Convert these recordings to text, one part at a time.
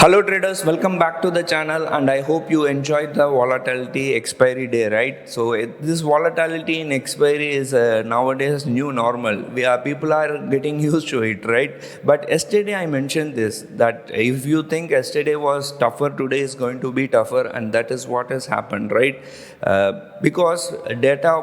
Hello traders, welcome back to the channel and I hope you enjoyed the volatility expiry day, right? So this volatility in expiry is nowadays new normal. People are getting used to it, right? But yesterday I mentioned this, that if you think yesterday was tougher, today is going to be tougher, and that is what has happened, right? Because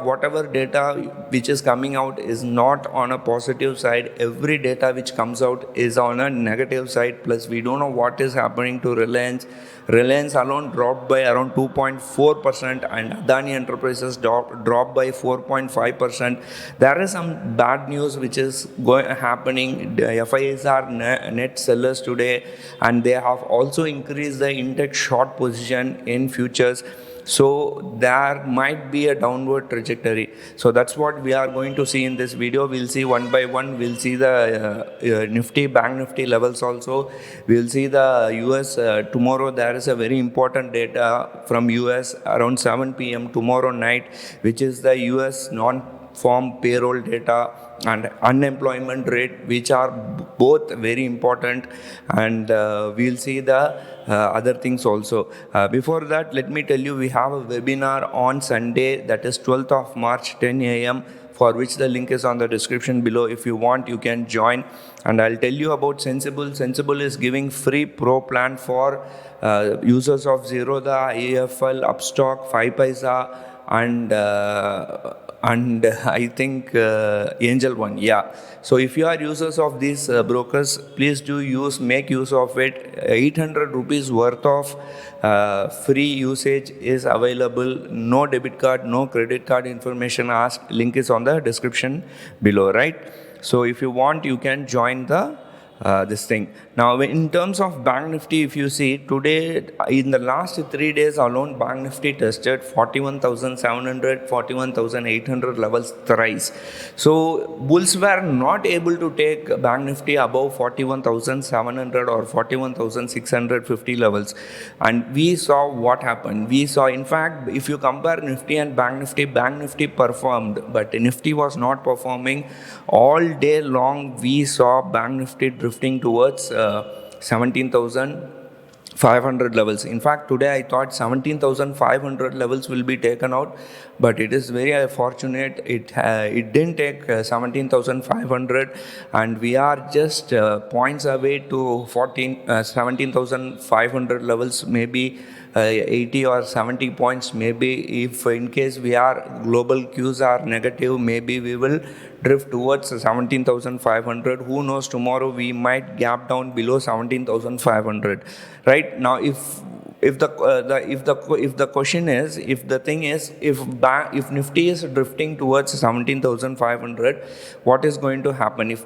whatever data which is coming out is not on a positive side. Every data which comes out is on a negative side. Plus we don't know what is happening to Reliance. Reliance alone dropped by around 2.4% and Dhan Enterprises dropped by 4.5%. There is some bad news which is happening. The FIs are net sellers today, and they have also increased the index short position in futures. So there might be a downward trajectory. So that's what we are going to see in this video. We'll see one by one. We'll see the Nifty, Bank Nifty levels also. We'll see the US tomorrow. There is a very important data from US around 7 p.m. tomorrow night, which is the US non-farm payroll data and unemployment rate, which are both very important, and we'll see the other things also. Before that, let me tell you, we have a webinar on Sunday, that is 12th of March, 10 a.m., for which the link is on the description below. If you want, you can join, and I'll tell you about Sensible. Sensible is giving free pro plan for users of Zerodha, AFL, Upstock, 5 Paisa, and I think Angel One. Yeah. So if you are users of these brokers, please make use of it. 800 rupees worth of free usage is available. No debit card, no credit card information asked. Link is on the description below, right? So if you want, you can join this thing. Now, in terms of Bank Nifty, if you see today, in the last 3 days alone, Bank Nifty tested 41,700, 41,800 levels thrice. So bulls were not able to take Bank Nifty above 41,700 or 41,650 levels, and we saw what happened. We saw, in fact, if you compare Nifty and Bank Nifty performed, but Nifty was not performing. All day long we saw Bank Nifty drifting towards 17,500 levels. In fact, today I thought 17,500 levels will be taken out, but it is very fortunate it didn't take 17,500, and we are just points away to 17,500 levels, maybe 80 or 70 points. Maybe if in case global Qs are negative, maybe we will drift towards 17,500. Who knows, tomorrow we might gap down below 17,500. Right now, if the question is, if Nifty is drifting towards 17,500, what is going to happen?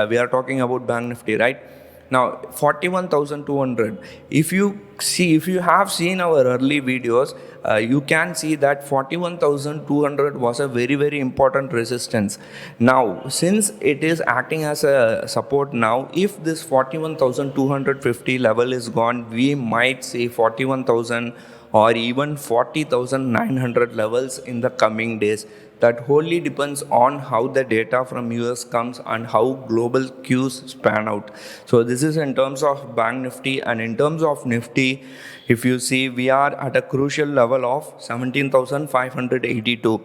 We are talking about Bank Nifty, right? Now 41,200. If you have seen our early videos, you can see that 41,200 was a very, very important resistance. Now, since it is acting as a support now, if this 41,250 level is gone, we might see 41,000 or even 40,900 levels in the coming days. That wholly depends on how the data from US comes and how global Qs span out. So this is in terms of Bank Nifty, and in terms of Nifty, if you see, we are at a crucial level of 17,582.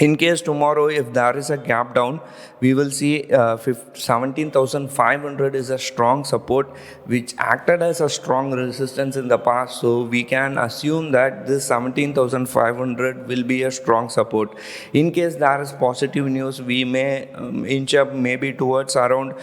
In case tomorrow, if there is a gap down, we will see 17,500 is a strong support which acted as a strong resistance in the past. So we can assume that this 17,500 will be a strong support. In case there is positive news, we may inch up maybe towards around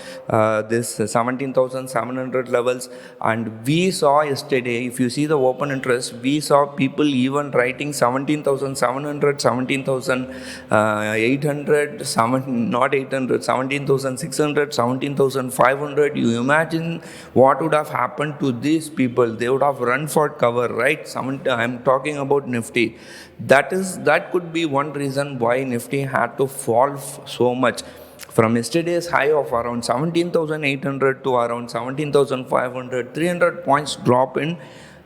this 17,700 levels. And we saw yesterday, if you see the open interest, we saw people even writing 17,700, 17,800, 17,600, 17,500. You imagine what would have happened to these people? They would have run for cover, right? I'm talking about Nifty. That could be one reason why Nifty had to fall so much. From yesterday's high of around 17,800 to around 17,500, 300 points drop in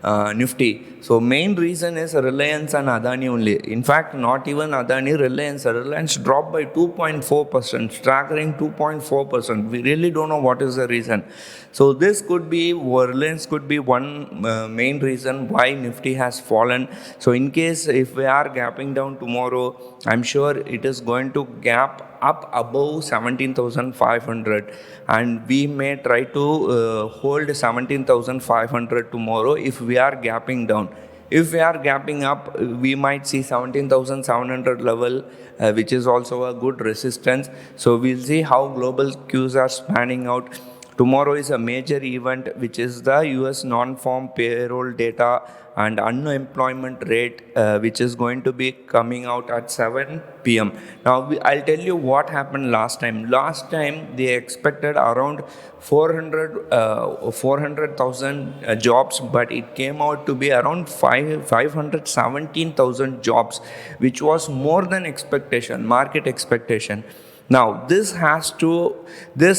Nifty. So main reason is Reliance and Adani only. In fact, not even Adani, Reliance. Reliance dropped by 2.4%, staggering 2.4%. We really don't know what is the reason. So this could be, Reliance could be one main reason why Nifty has fallen. So in case if we are gapping down tomorrow, I'm sure it is going to gap up above 17,500, and we may try to hold 17,500 tomorrow if we are gapping down. If we are gapping up, we might see 17,700 level, which is also a good resistance. So we'll see how global cues are spanning out. Tomorrow is a major event, which is the US non-farm payroll data and unemployment rate, which is going to be coming out at 7 p.m. Now, I'll tell you what happened last time. Last time, they expected around 400,000 jobs, but it came out to be around 517,000 jobs, which was more than expectation, market expectation. Now, this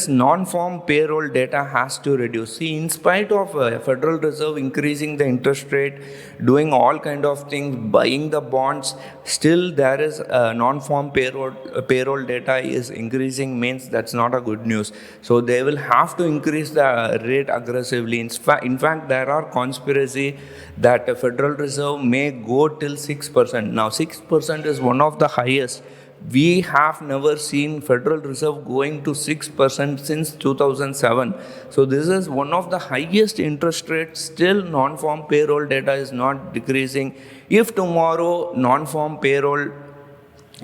non-farm payroll data has to reduce. See, in spite of Federal Reserve increasing the interest rate, doing all kind of things, buying the bonds, still there is non-farm payroll data is increasing, means that's not a good news. So they will have to increase the rate aggressively. In fact, there are conspiracy that the Federal Reserve may go till 6%. Now, 6% is one of the highest. We have never seen Federal Reserve going to 6% since 2007. So this is one of the highest interest rates. Still, non-farm payroll data is not decreasing. If tomorrow non-farm payroll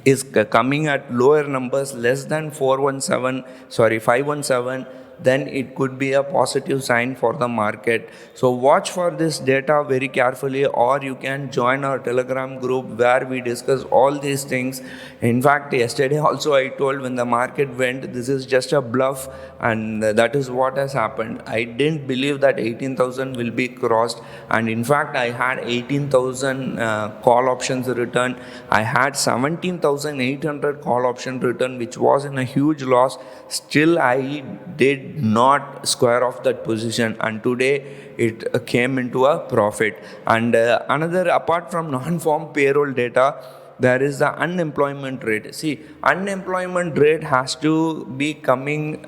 is coming at lower numbers, less than 517, then it could be a positive sign for the market. So watch for this data very carefully, or you can join our Telegram group where we discuss all these things. In fact, yesterday also I told, when the market went, this is just a bluff, and that is what has happened. I didn't believe that 18,000 will be crossed, and in fact I had 18,000 call options return. I had 17,800 call option return, which was in a huge loss. Still, I did not square off that position, and today it came into a profit. And another, apart from non-farm payroll data, there is the unemployment rate. See, unemployment rate has to be going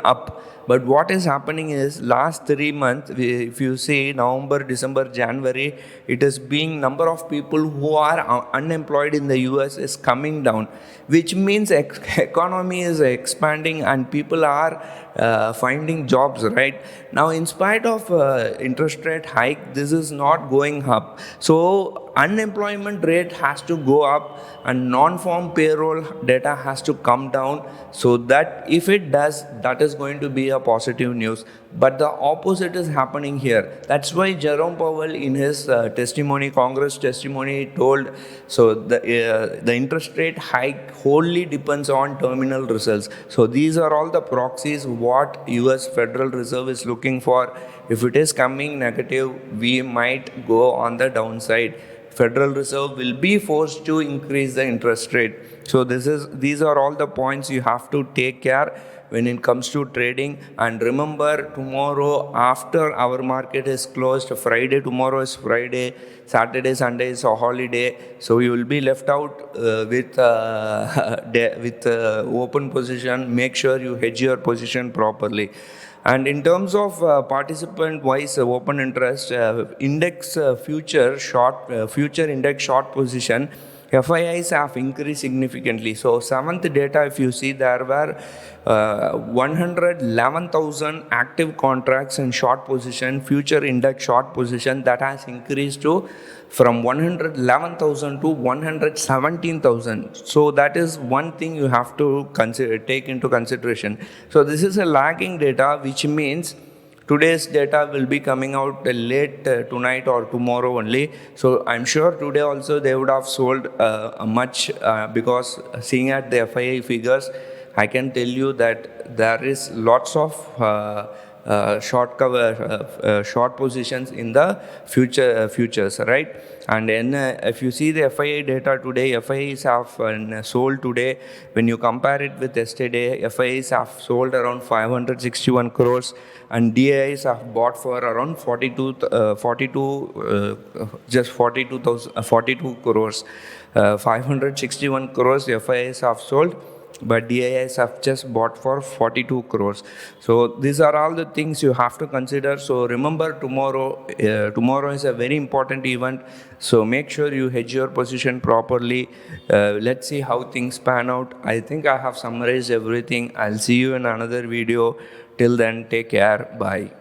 up. But what is happening is, last 3 months, if you see November, December, January, it is being number of people who are unemployed in the US is coming down, which means economy is expanding and people are finding jobs, right? Now, in spite of interest rate hike, this is not going up. So unemployment rate has to go up and non-farm payroll data has to come down, so that if it does, that is going to be a positive news. But the opposite is happening here. That's why Jerome Powell, in his Congress testimony, told, so the interest rate hike wholly depends on terminal results. So these are all the proxies what US Federal Reserve is looking for. If it is coming negative, we might go on the downside. Federal Reserve will be forced to increase the interest rate. So these are all the points you have to take care when it comes to trading. And remember, tomorrow after our market is closed, tomorrow is Friday, Saturday, Sunday is a holiday, so you will be left out with open position. Make sure you hedge your position properly. And in terms of participant-wise open interest, future index short position, FIIs have increased significantly. So 7th data, if you see, there were 111,000 active contracts in short position, future index short position, that has increased to from 111,000 to 117,000. So that is one thing you have to take into consideration. So this is a lagging data, which means today's data will be coming out late tonight or tomorrow only. So I'm sure today also they would have sold much because seeing at the FII figures, I can tell you that there is lots of short positions in the futures, right? And then if you see the FII data today, FIIs have sold today. When you compare it with yesterday, FIIs have sold around 561 crores, and DIIs have bought for around 42 crores. 561 crores FIIs have sold, but DIIs have just bought for 42 crores. So these are all the things you have to consider. So remember, tomorrow is a very important event. So make sure you hedge your position properly. Let's see how things pan out. I think I have summarized everything. I'll see you in another video. Till then, take care. Bye.